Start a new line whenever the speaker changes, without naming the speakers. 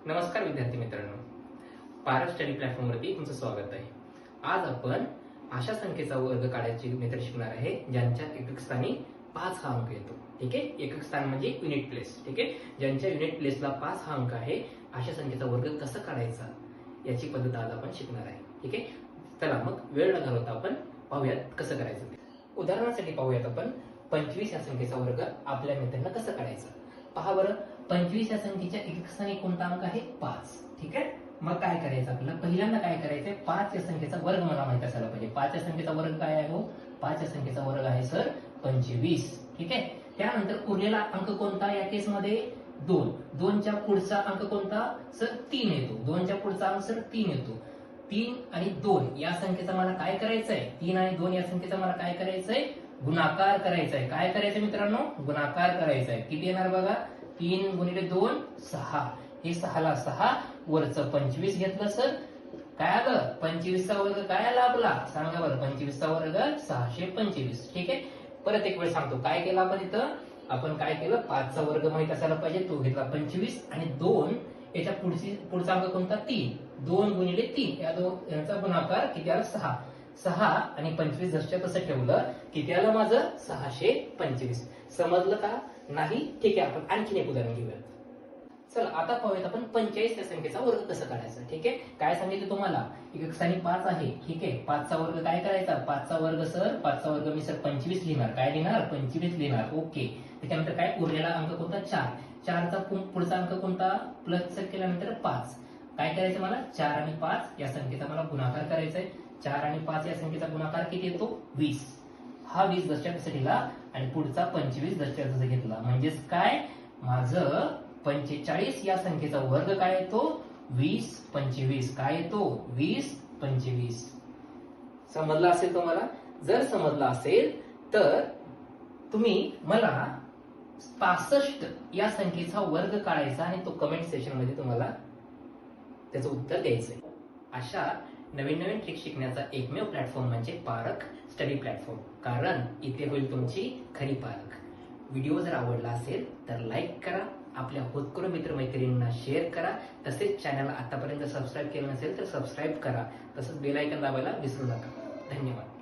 नमस्कार विद्यार्थी मित्रांनो, पारस स्टडी प्लॅटफॉर्मवरती तुमचं स्वागत आहे। आज आपण अशा संख्येचा वर्ग काढायची मेथड शिकणार आहे ज्यांच्या एकक स्थानी 5 हा अंक येतो। ठीक आहे, एकक स्थान म्हणजे युनिट प्लेस। ठीक आहे, ज्यांच्या युनिट प्लेसला 5 हा अंक आहे अशा संख्येचा वर्ग कसा काढायचा याची पद्धत आज आपण शिकणार आहे। ठीक आहे, चला मग वेळ न घालवता आपण पाहूयात कसं करायचं ते। उदाहरणासाठी पाहूयात आपण 25 या संख्येचा वर्ग आपल्या मेथडनं कसं काढायचं। पहा बरं, 25 या संख्येच्या एकक स्थानी कोणता अंक आहे? 5। ठीक आहे, मग काय करायचं आपल्याला? पहिल्यांदा काय करायचंय, 5 या संख्येचा वर्ग मला माहित असायला पाहिजे। 5 या संख्येचा वर्ग काय आहे? 5 या संख्येचा वर्ग आहे सर 25। ठीक आहे, त्यानंतर उरलेला अंक कोणता या केसमध्ये? 2। 2 च्या पुढचा अंक कोणता सर? 3 येतो। 2 च्या पुढचा अंक सर 3 येतो। 3 आणि 2 या संख्येचा मला काय करायचंय? 3 आणि 2 या संख्येचा मला काय करायचंय? गुणाकार करायचा आहे। काय करायचं मित्रांनो? गुणाकार करायचा आहे। किती येणार बघा? 3 गुणिले 2 6। हे 6 ला 6 वरचं 25 घेतलं सर, काय आलं? 25 चा वर्ग काय आला आपला? सांगा बरं, 25 चा वर्ग 625। ठीक आहे, परत एक वेळ सांगतो काय केलं आपण इथं। आपण काय केलं, 5 चा वर्ग माहित असायला पाहिजे, तो घेतला 25 आणि 2 याच्या पुढचा अंक कोणता? 3। 2 गुणिले 3 यांचा गुणाकार किती आला? 6। 6 आणि 25 जसच्या तसं ठेवलं, किती आलं माझं? 625। समजलं का? नाही? ठीक आहे, आपण आणखीन एक उदाहरण घेऊयात। चला आता पाहूयात आपण 45 या संख्येचा वर्ग कसं काढायचा। ठीक आहे, काय सांगितलं तुम्हाला? एकक स्थानी 5 आहे। ठीक आहे, 5 चा वर्ग काय करायचा? 5 चा वर्ग सर, 5 चा वर्ग मी सर 25 लिहिणार। काय लिहिणार? 25 लिहिणार। ओके, त्याच्यानंतर काय उरलेला अंक कोणता? 4। 4 चा पुढचा अंक कोणता? प्लस केल्यानंतर 5। काय करायचं मला? 4 आणि 5 या संख्येचा मला गुणाकार करायचा आहे। 4 आणि 5 या संख्येचा गुणाकार किती येतो? 20। हा 20 जसच्या तसं लिहिला आणि पुढचा 25 जसच्या तसं घेतला। म्हणजेच काय, माझं 45 या संख्येचा वर्ग काय येतो? 20 25। काय येतो? 20 25। समजलं असेल तुम्हाला? जर समजलं असेल तर तुम्ही मला 65 या संख्येचा वर्ग काढायचा आणि तो कमेंट सेक्शन मध्ये तुम्हाला त्याचं उत्तर द्यायचंय। अशा नवीन नवीन ट्रिक शिकण्याचा एकमेव प्लॅटफॉर्म म्हणजे पारख स्टडी प्लॅटफॉर्म, कारण इथे होईल तुमची खरी पारख। व्हिडिओ जर आवडला असेल तर लाईक करा, आपल्या होतकरू मित्रमैत्रिणींना शेअर करा, तसेच चॅनल आतापर्यंत सबस्क्राईब केलं नसेल तर सबस्क्राईब करा, तसंच बेल आयकॉन दाबायला विसरू नका। धन्यवाद।